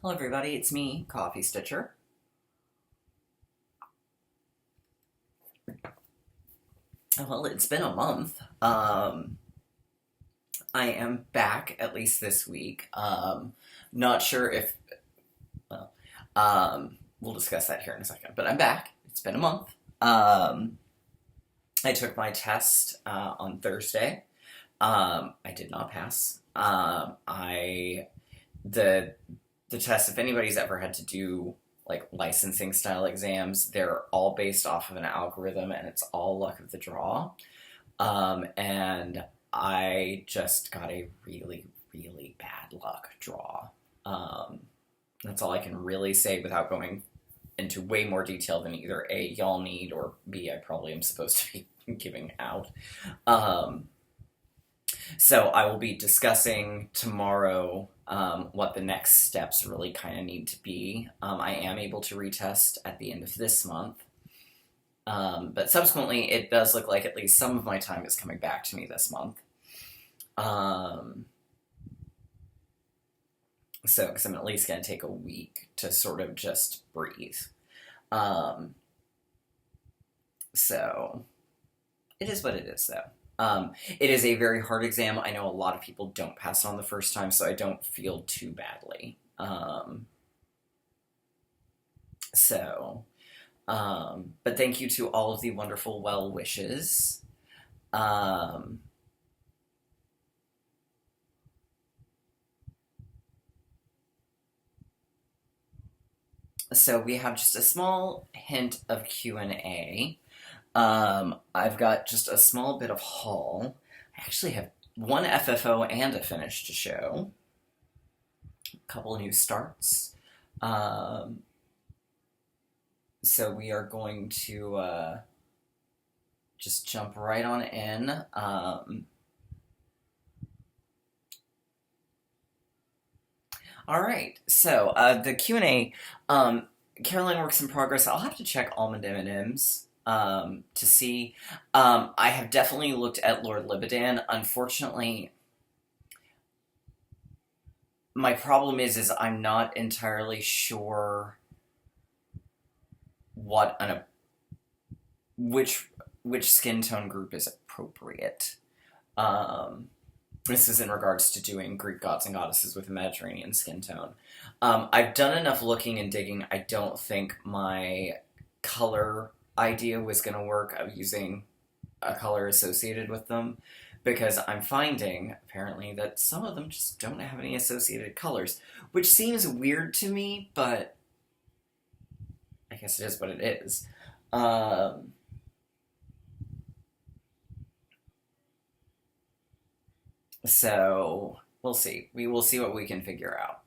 Hello everybody, it's me, Coffee Stitcher. Well, it's been a month. I am back, at least this week. Not sure if, well, we'll discuss that here in a second, but I'm back. It's been a month. I took my test on Thursday. I did not pass. The test, if anybody's ever had to do like licensing style exams, they're all based off of an algorithm and it's all luck of the draw. And I just got a really, really bad luck draw. That's all I can really say without going into way more detail than either A, y'all need, or B, I probably am supposed to be giving out. So I will be discussing tomorrow what the next steps really kind of need to be. I am able to retest at the end of this month. But subsequently, it does look like at least some of my time is coming back to me this month. So, because I'm at least going to take a week to sort of just breathe. So, it is what it is, though. It is a very hard exam. I know a lot of people don't pass it on the first time, so I don't feel too badly. But thank you to all of the wonderful well wishes. So we have just a small hint of Q&A. I've got just a small bit of haul. I actually have one FFO and a finish to show. A couple new starts. So we are going to just jump right on in. All right, so the Q&A, Caroline Works in Progress. I'll have to check Almond M&Ms. To see. I have definitely looked at Lord Libidan. Unfortunately, my problem is I'm not entirely sure which skin tone group is appropriate. This is in regards to doing Greek gods and goddesses with a Mediterranean skin tone. I've done enough looking and digging. I don't think my color idea was going to work of using a color associated with them, because I'm finding, apparently, that some of them just don't have any associated colors, which seems weird to me, but I guess it is what it is. So, we'll see. We will see what we can figure out.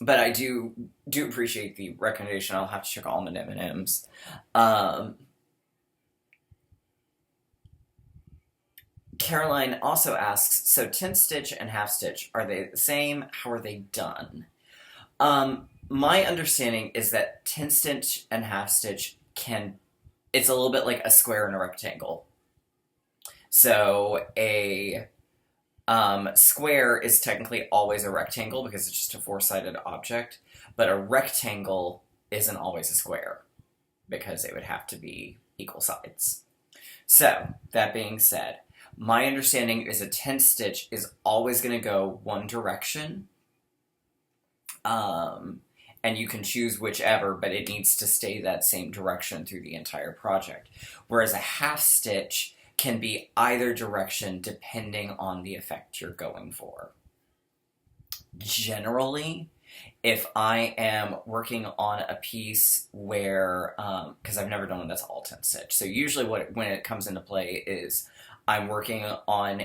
But I do appreciate the recommendation. I'll have to check Almond M&Ms. Caroline also asks, so 10 stitch and half stitch, are they the same? How are they done? My understanding is that 10 stitch and half stitch it's a little bit like a square and a rectangle. So a square is technically always a rectangle because it's just a four-sided object, but a rectangle isn't always a square because it would have to be equal sides. So, that being said, my understanding is a 10 stitch is always going to go one direction, and you can choose whichever, but it needs to stay that same direction through the entire project. Whereas a half stitch can be either direction depending on the effect you're going for. Generally, if I am working on a piece where, because I've never done one that's all 10 stitch, so usually when it comes into play is I'm working on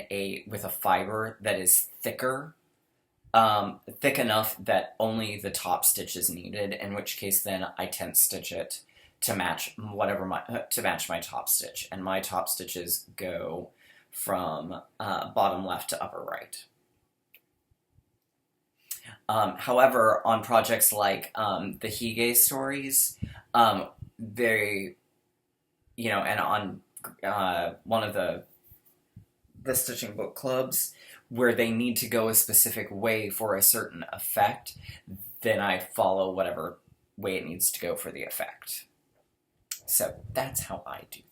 with a fiber that is thicker, thick enough that only the top stitch is needed, in which case then I 10 stitch it to match my top stitch, and my top stitches go from bottom left to upper right. However, on projects like the Hige stories, they, and on one of the the stitching book clubs where they need to go a specific way for a certain effect, then I follow whatever way it needs to go for the effect. So that's how I do them.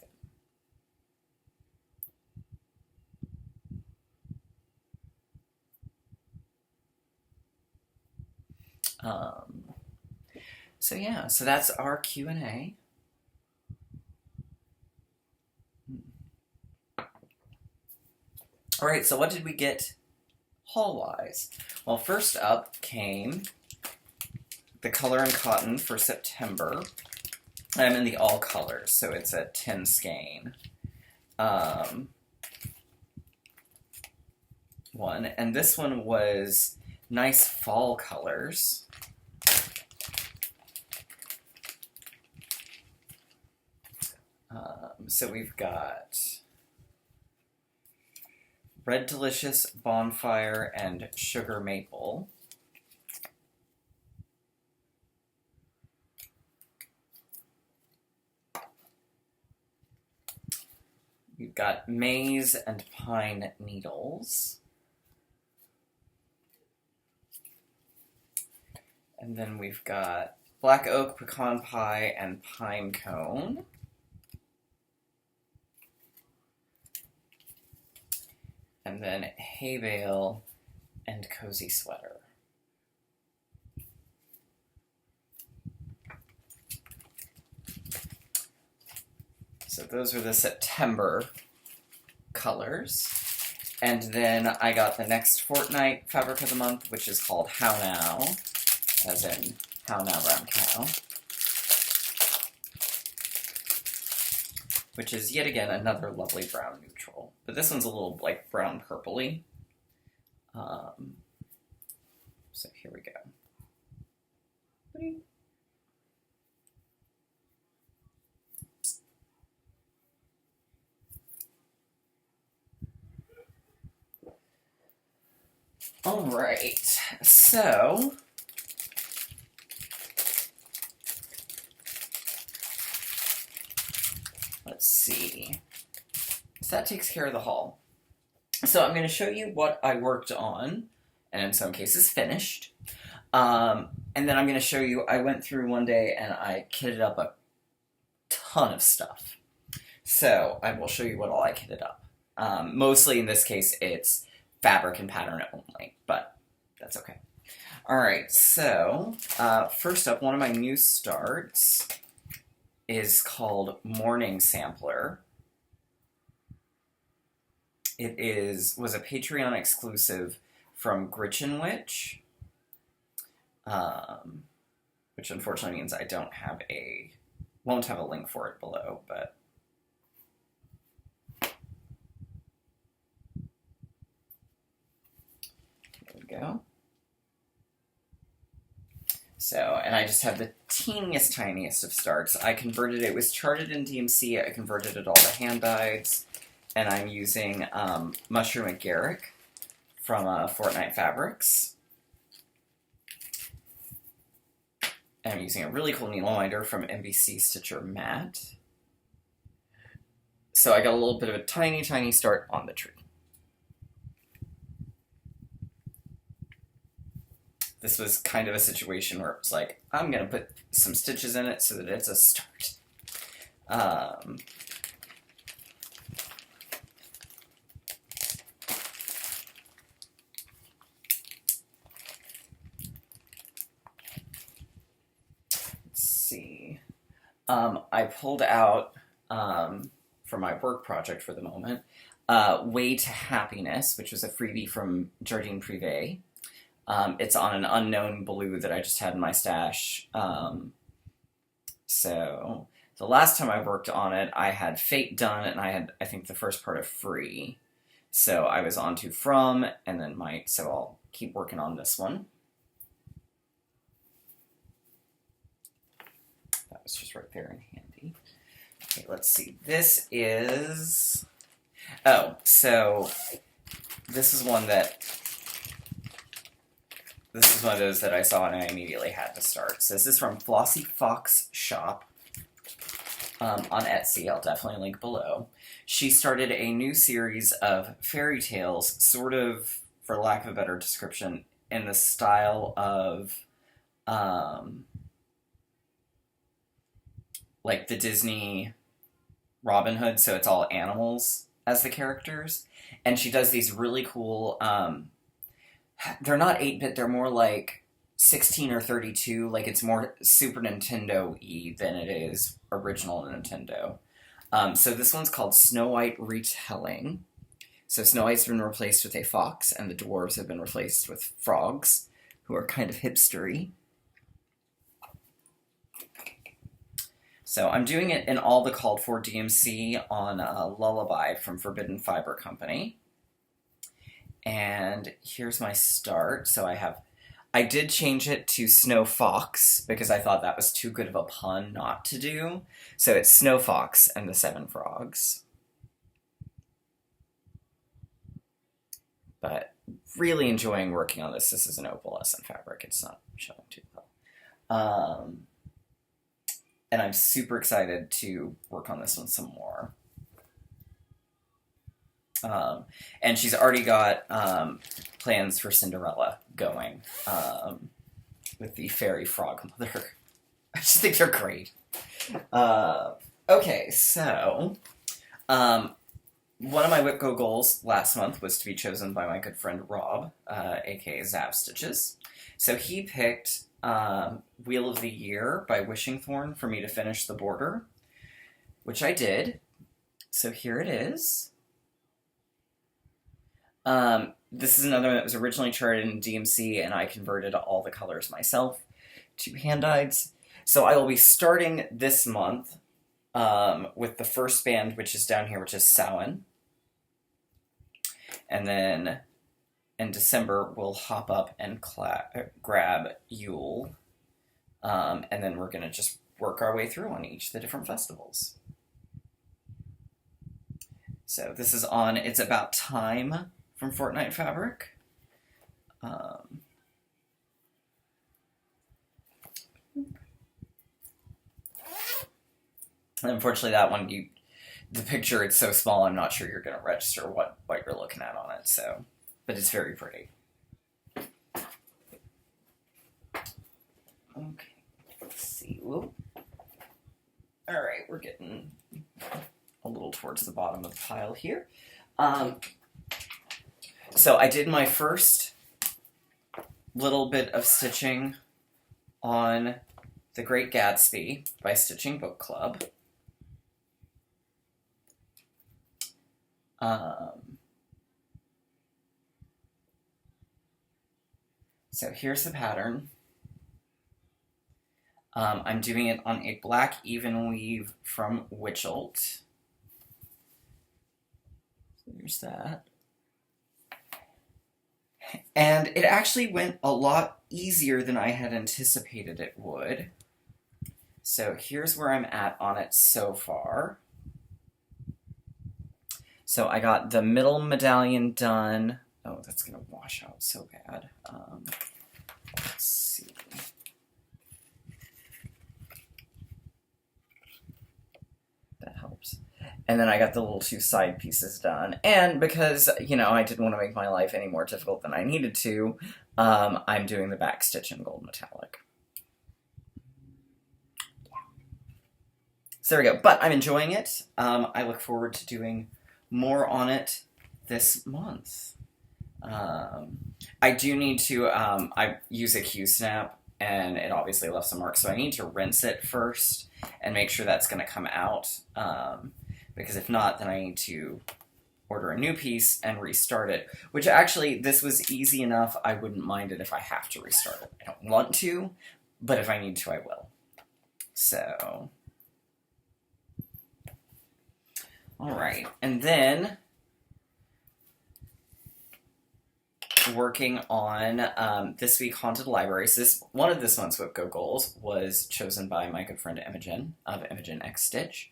So yeah, so that's our Q&A. All right, so what did we get haul-wise? Well, first up came the Color and Cotton for September. I'm in the all colors, so it's a 10 skein one. And this one was nice fall colors. So we've got Red Delicious, Bonfire, and Sugar Maple. We've got Maize and Pine Needles. And then we've got Black Oak, Pecan Pie, and Pine Cone. And then Hay Bale and Cozy Sweater. So those are the September colors. And then I got the next fortnight fabric of the month, which is called How Now, as in How Now Brown Cow. Which is yet again another lovely brown neutral. But this one's a little like brown purpley. So here we go. All right, so let's see. So that takes care of the haul. So I'm going to show you what I worked on, and in some cases finished. And then I'm going to show you, I went through one day and I kitted up a ton of stuff. So I will show you what all I kitted up. Mostly in this case, it's fabric and pattern only, but that's okay. All right, so first up, one of my new starts is called Mourning Sampler. It was a Patreon exclusive from Gretchen, which unfortunately means I won't have a link for it below, but there we go. So, and I just have the teeniest, tiniest of starts. It was charted in DMC, I converted it all to hand dyes, and I'm using Mushroom Agaric from Fortnite Fabrics. And I'm using a really cool needle minder from MVC Stitcher Matte. So I got a little bit of a tiny, tiny start on the tree. This was kind of a situation where it was like, I'm going to put some stitches in it so that it's a start. Let's see. I pulled out, for my work project for the moment, Way to Happiness, which was a freebie from Jardin Prive. It's on an unknown blue that I just had in my stash. So the last time I worked on it, I had Fate done, and I had, I think, the first part of Free. So I was on to From, and then so I'll keep working on this one. That was just right there and handy. Okay, let's see. This is one of those that I saw and I immediately had to start. So this is from FlossyFoxShop. on Etsy. I'll definitely link below. She started a new series of fairy tales, sort of, for lack of a better description, in the style of like the Disney Robin Hood, so it's all animals as the characters. And she does these really cool, they're not 8-bit, they're more like 16 or 32, like it's more Super Nintendo-y than it is original Nintendo. So this one's called Snow White Retelling. So Snow White's been replaced with a fox, and the dwarves have been replaced with frogs, who are kind of hipstery. So I'm doing it in all the called for DMC on Lullaby from Forbidden Fiber Company. And here's my start. So I did change it to Snow Fox because I thought that was too good of a pun not to do. So it's Snow Fox and the 7 Frogs. But really enjoying working on this. This is an opalescent fabric. It's not showing too well. And I'm super excited to work on this one some more. And she's already got plans for Cinderella going with the fairy frog mother. I just think they're great. Okay, so one of my WhipGo goals last month was to be chosen by my good friend Rob, aka Zap Stitches. So he picked Wheel of the Year by Wishing Thorn for me to finish the border, which I did. So here it is. This is another one that was originally charted in DMC, and I converted all the colors myself to hand-dyeds. So I will be starting this month with the first band, which is down here, which is Samhain. And then in December, we'll hop up and grab Yule. And then we're going to just work our way through on each of the different festivals. So this is on It's About Time from Fortnite Fabric. Unfortunately, that one, the picture, it's so small, I'm not sure you're going to register what you're looking at on it, so, but it's very pretty. Okay, let's see. Whoop. All right, we're getting a little towards the bottom of the pile here. So I did my first little bit of stitching on The Great Gatsby by Stitching Book Club. So here's the pattern. I'm doing it on a black even weave from Witchelt. So there's that. And it actually went a lot easier than I had anticipated it would. So here's where I'm at on it so far. So I got the middle medallion done. Oh, that's going to wash out so bad. Let's see. That helps. And then I got the little 2 side pieces done. And because, you know, I didn't want to make my life any more difficult than I needed to, I'm doing the back stitch in gold metallic. So there we go. But I'm enjoying it. I look forward to doing more on it this month. I do need to, I use a Q-snap, and it obviously left some marks, so I need to rinse it first and make sure that's going to come out. Because if not, then I need to order a new piece and restart it. Which actually, this was easy enough, I wouldn't mind it if I have to restart it. I don't want to, but if I need to, I will. So, alright, and then working on this week Haunted Libraries. One of this month's WhipGo goals was chosen by my good friend Imogen of Imogen X Stitch.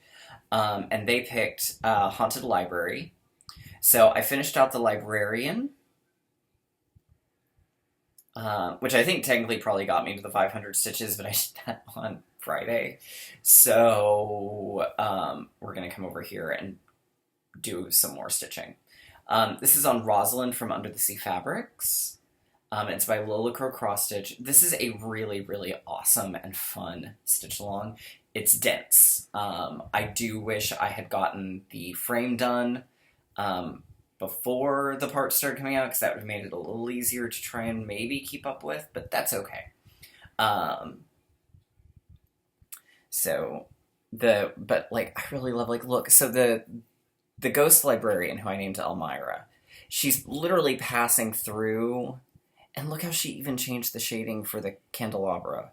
And they picked Haunted Library. So I finished out the Librarian, which I think technically probably got me to the 500 stitches, but I did that on Friday. So we're going to come over here and do some more stitching. This is on Rosalind from Under the Sea Fabrics. It's by LolaCrowCross. This is a really, really awesome and fun stitch along. It's dense. I do wish I had gotten the frame done before the parts started coming out, because that would have made it a little easier to try and maybe keep up with, but that's okay. But like, I really love, like, look, so the ghost librarian who I named Elmira, she's literally passing through, and look how she even changed the shading for the candelabra.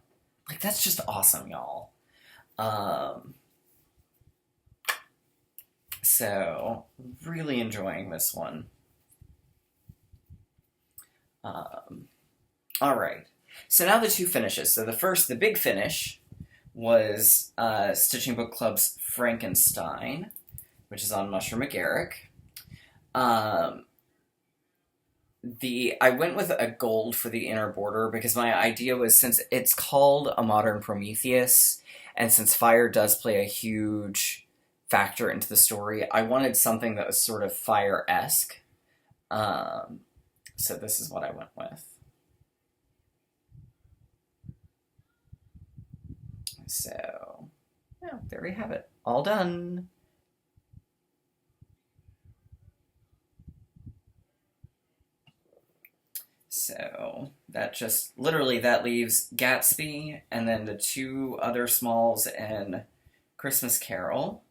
Like, that's just awesome, y'all. So, really enjoying this one. Alright, so now the two finishes. So the big finish was Stitching Book Club's Frankenstein, which is on Mushroom McGarrick. I went with a gold for the inner border because my idea was, since it's called A Modern Prometheus, and since fire does play a huge factor into the story, I wanted something that was sort of fire-esque. So this is what I went with. So, yeah, there we have it. All done. So, that leaves Gatsby, and then the two other smalls in Christmas Carol.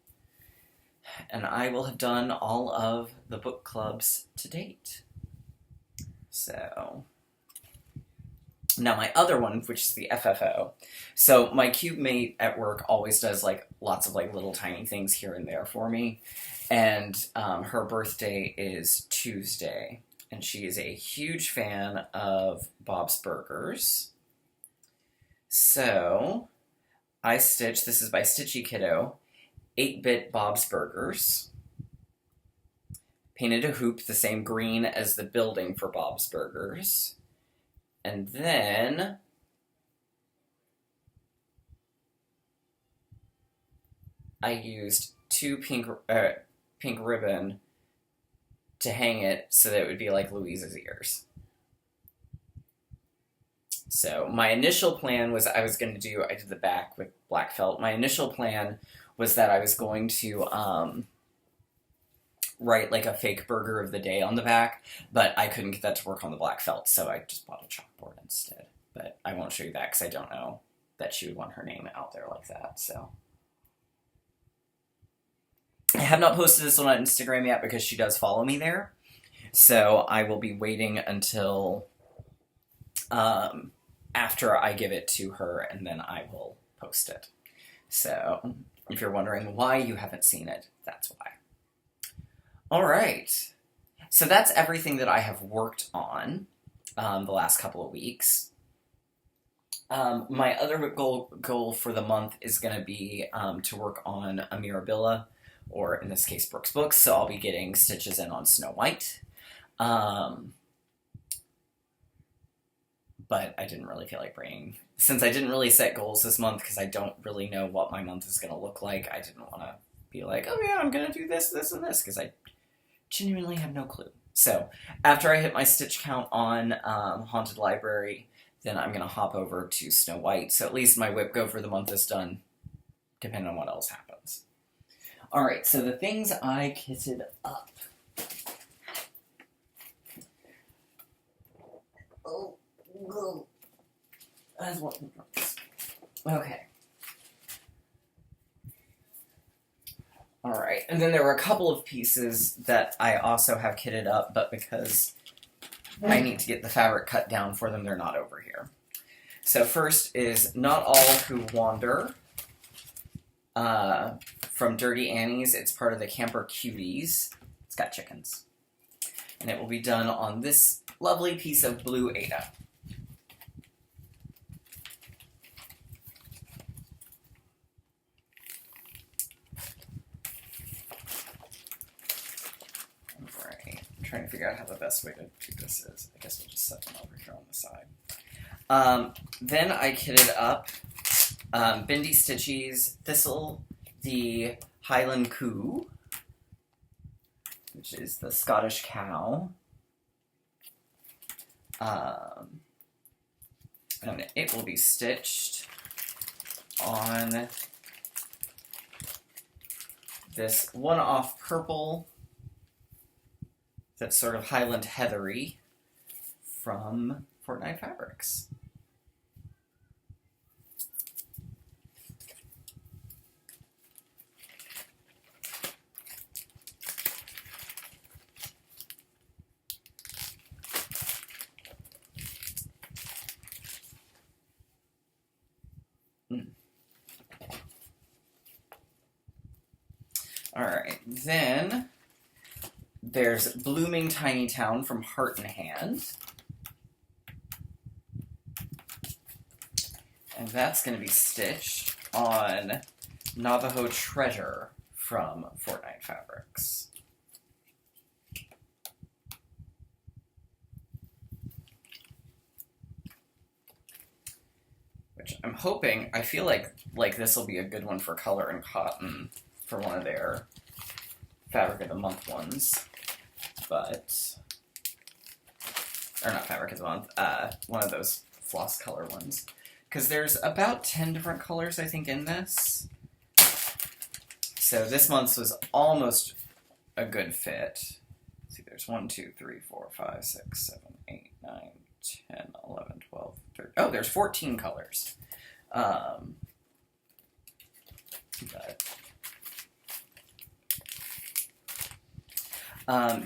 And I will have done all of the book clubs to date. So, now my other one, which is the FFO. So my cube mate at work always does like lots of like little tiny things here and there for me. And her birthday is Tuesday. And she is a huge fan of Bob's Burgers. So I stitched, this is by Stitchy Kiddo, 8-bit Bob's Burgers. Painted a hoop the same green as the building for Bob's Burgers. And then I used two pink ribbon to hang it so that it would be like Louise's ears. So my initial plan was I did the back with black felt. My initial plan was that I was going to write like a fake burger of the day on the back, but I couldn't get that to work on the black felt, so I just bought a chalkboard instead. But I won't show you that because I don't know that she would want her name out there like that, so. I have not posted this one on Instagram yet because she does follow me there, so I will be waiting until after I give it to her, and then I will post it. So, if you're wondering why you haven't seen it, that's why. Alright, so that's everything that I have worked on the last couple of weeks. My other goal for the month is going to be to work on a Mirabilla, or in this case, Brooke's books, so I'll be getting stitches in on Snow White. But I didn't really feel like since I didn't really set goals this month because I don't really know what my month is going to look like, I didn't want to be like, oh yeah, I'm going to do this, this, and this, because I genuinely have no clue. So, after I hit my stitch count on Haunted Library, then I'm going to hop over to Snow White, so at least my whip go for the month is done, depending on what else happens. Alright, so the things I kitted up. Okay. Alright, and then there were a couple of pieces that I also have kitted up, but because I need to get the fabric cut down for them, they're not over here. So first is Not All Who Wander, from Dirty Annie's. It's part of the Camper Cuties. It's got chickens. And it will be done on this lovely piece of blue Ada. Alright, I'm trying to figure out how the best way to do this is. I guess we'll just set them over here on the side. Then I kitted up Bindi Stitchies, Thistle, the Highland Coo, which is the Scottish cow. And it will be stitched on this one-off purple that's sort of Highland heathery from Fortnite Fabrics. Alright, then there's Blooming Tiny Town from Heart and Hand. And that's going to be stitched on Navajo Treasure from Fortnite Fabrics. Which I'm hoping, I feel like this will be a good one for Color and Cotton for one of their Fabric of the Month ones. But, or not Fabric of the Month, one of those floss color ones. Because there's about 10 different colors, I think, in this. So this month's was almost a good fit. Let's see, there's 1, 2, 3, 4, 5, 6, 7, 8, 9, 10, 11, 12, 13. Oh, there's 14 colors.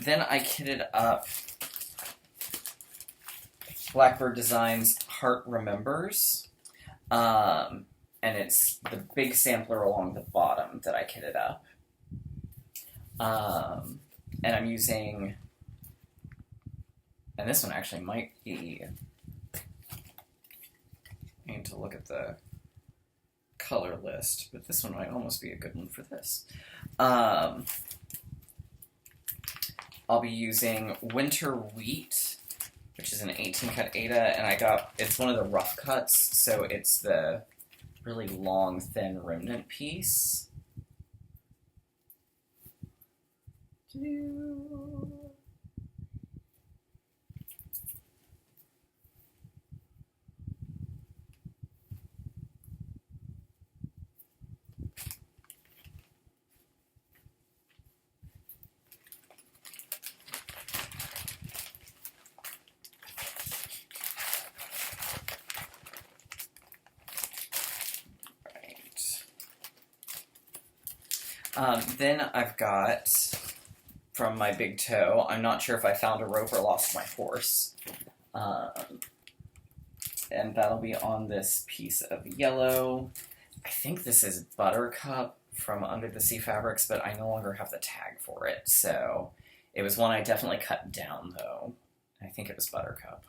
Then I kitted up Blackbird Designs Heart Remembers. And it's the big sampler along the bottom that I kitted up. And I'm using, and this one actually might be, I need to look at the color list, but this one might almost be a good one for this. I'll be using Winter Wheat, which is an 18 cut Aida, and it's one of the rough cuts, so it's the really long, thin remnant piece. Then I've got, from my big toe, I'm not sure if I found a rope or lost my horse. And that'll be on this piece of yellow. I think this is Buttercup from Under the Sea Fabrics, but I no longer have the tag for it. So it was one I definitely cut down, though. I think it was Buttercup.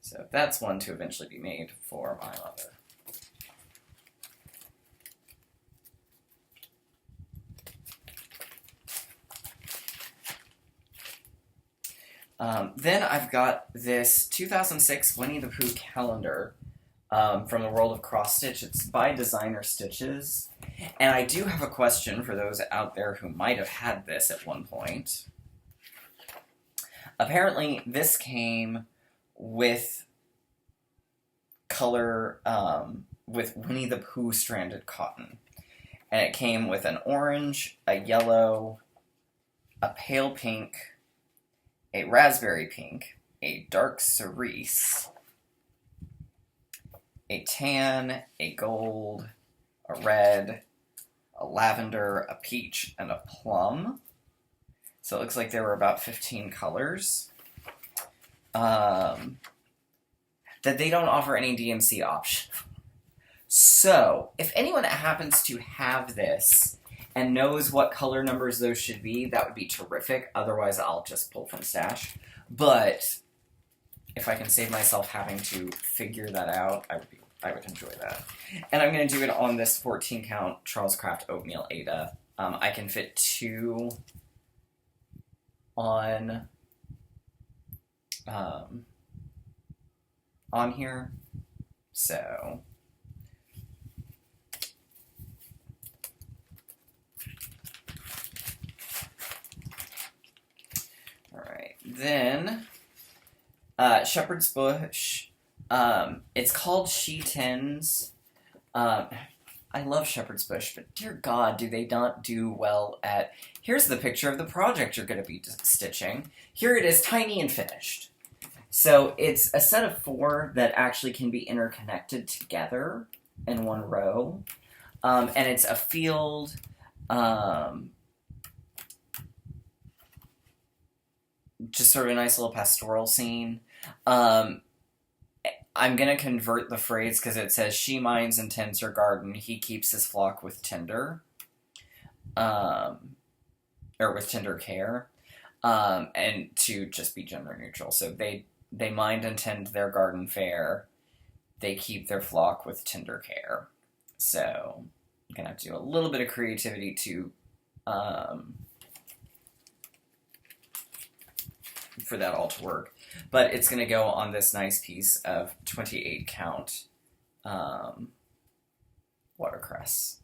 So that's one to eventually be made for my mother. Then I've got this 2006 Winnie the Pooh calendar from the world of cross stitch. It's by Designer Stitches. And I do have a question for those out there who might have had this at one point. Apparently, this came with color, with Winnie the Pooh stranded cotton. And it came with an orange, a yellow, a pale pink, a raspberry pink, a dark cerise, a tan, a gold, a red, a lavender, a peach, and a plum. So it looks like there were about 15 colors. That they don't offer any DMC option. So, if anyone happens to have this and knows what color numbers those should be, that would be terrific. Otherwise, I'll just pull from stash. But if I can save myself having to figure that out, I would enjoy that. And I'm going to do it on this 14 count Charles Craft Oatmeal Aida. I can fit 2 on on here. So alright, then Shepherd's Bush. It's called She Tins. I love Shepherd's Bush, but dear God, do they not do well at... Here's the picture of the project you're going to be stitching. Here it is, tiny and finished. So it's a set of 4 that actually can be interconnected together in one row. And it's a field... just sort of a nice little pastoral scene. I'm going to convert the phrase because it says, she minds and tends her garden, he keeps his flock with tender, or with tender care, and to just be gender neutral. So they mind and tend their garden fair, they keep their flock with tender care. So I'm going to have to do a little bit of creativity to, for that all to work. But it's going to go on this nice piece of 28 count watercress.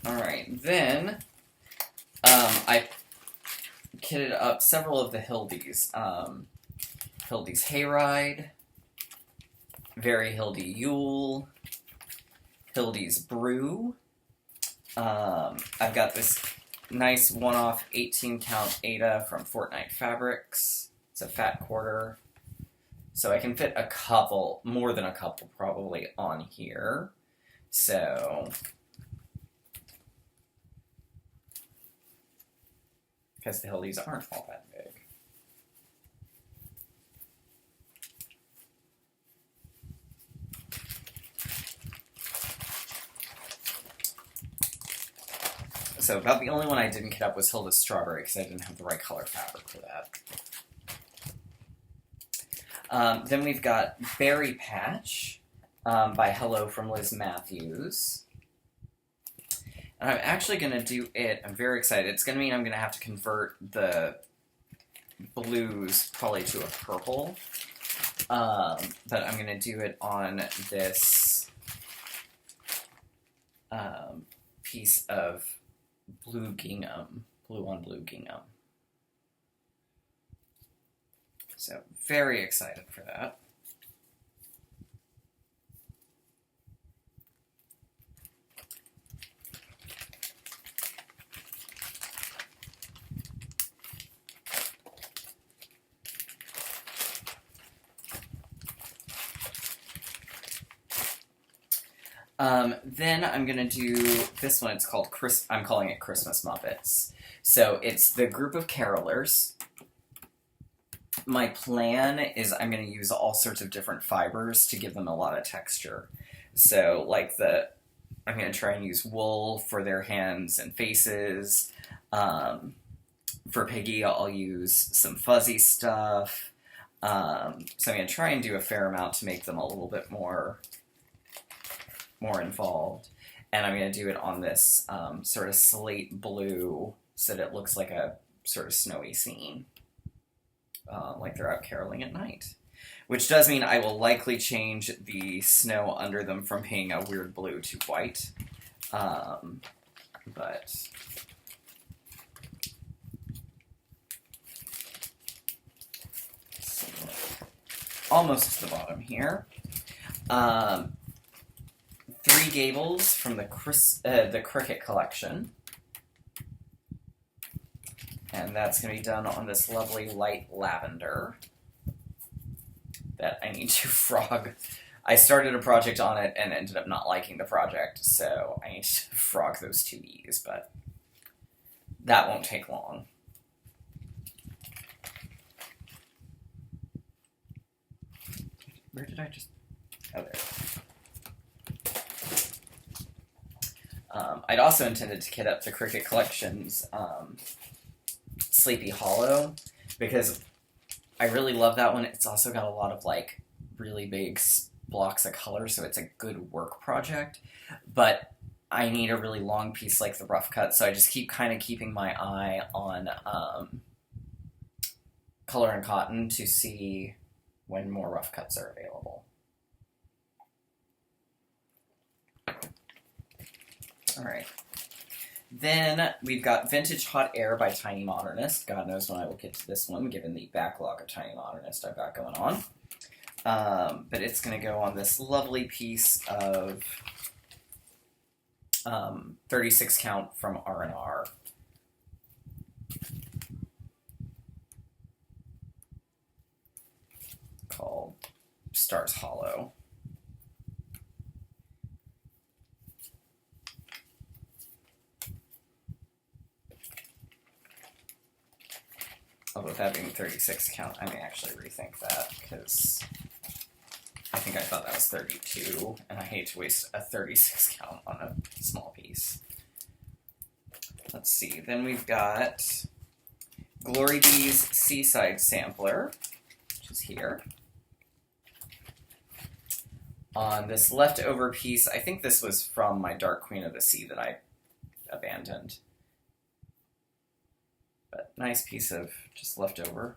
Alright, then I kitted up several of the Hildies. Hildy's Hayride, Very Hildy Yule, Hildy's Brew. I've got this nice one-off 18-count Ada from Fortnite Fabrics. It's a fat quarter. So I can fit a couple, more than a couple probably, on here. So... because the Hildies aren't all that big. So about the only one I didn't kit up was Hilda's Strawberry, because I didn't have the right color fabric for that. Then we've got Berry Patch by Hello from Liz Matthews. And I'm actually going to do it, I'm very excited. It's going to mean I'm going to have to convert the blues probably to a purple. But I'm going to do it on this piece of blue gingham, blue on blue gingham. So very excited for that. Then I'm going to do this one. It's called I'm calling it Christmas Muppets. So it's the group of carolers. My plan is I'm going to use all sorts of different fibers to give them a lot of texture. So like I'm going to try and use wool for their hands and faces. For Piggy, I'll use some fuzzy stuff. So I'm going to try and do a fair amount to make them a little bit more involved. And I'm going to do it on this sort of slate blue so that it looks like a sort of snowy scene. Like they're out caroling at night. Which does mean I will likely change the snow under them from being a weird blue to white. But... almost to the bottom here. Three Gables from the Cricket collection. And that's going to be done on this lovely light lavender that I need to frog. I started a project on it and ended up not liking the project, so I need to frog those two E's, but that won't take long. Where did I just... oh, there. I'd also intended to kit up the Cricket Collection's Sleepy Hollow, because I really love that one. It's also got a lot of, like, really big blocks of color, so it's a good work project, but I need a really long piece like the rough cut, so I just keep kind of keeping my eye on Color and Cotton to see when more rough cuts are available. Alright. Then we've got Vintage Hot Air by Tiny Modernist. God knows when I will get to this one, given the backlog of Tiny Modernist I've got going on. But it's going to go on this lovely piece of 36 count from R&R. Called Stars Hollow. Although that being 36 count, I may actually rethink that, because I think I thought that was 32, and I hate to waste a 36 count on a small piece. Let's see, then we've got Glory Bee's Seaside Sampler, which is here. On this leftover piece, I think this was from my Dark Queen of the Sea that I abandoned. But nice piece of just leftover.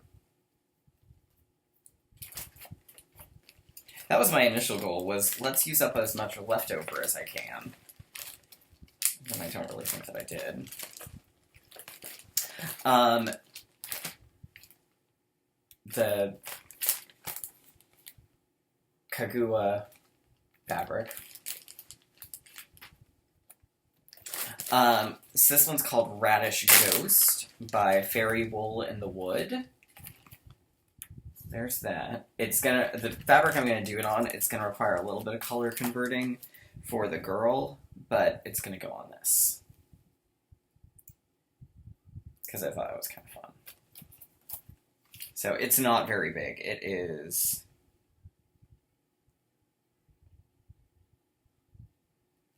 That was my initial goal, was let's use up as much leftover as I can. And I don't really think that I did. The Kagua fabric. So this one's called Radish Ghost by Fairy Wool in the Wood. There's that. The fabric I'm gonna do it on, it's gonna require a little bit of color converting for the girl, but it's gonna go on this. Because I thought it was kind of fun. So it's not very big. It is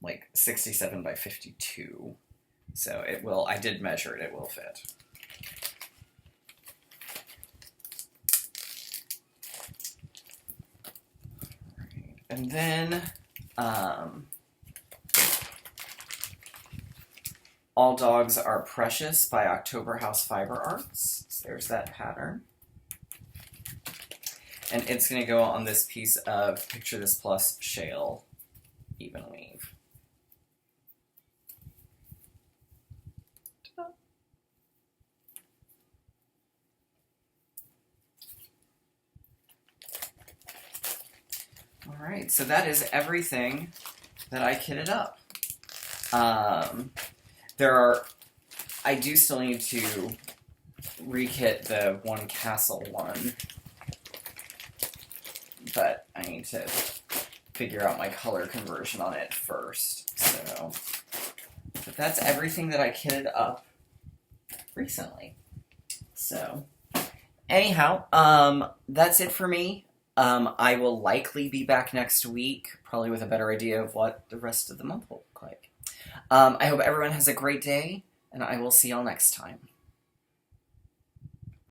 like 67 by 52. So it will, I did measure it, it will fit. Right. And then, All Dogs Are Precious by October House Fiber Arts. So there's that pattern. And it's going to go on this piece of Picture This Plus Shale Even Weave. Alright, so that is everything that I kitted up. I do still need to rekit the One Castle one, but I need to figure out my color conversion on it first, so. But that's everything that I kitted up recently. So, anyhow, that's it for me. I will likely be back next week, probably with a better idea of what the rest of the month will look like. I hope everyone has a great day, and I will see y'all next time.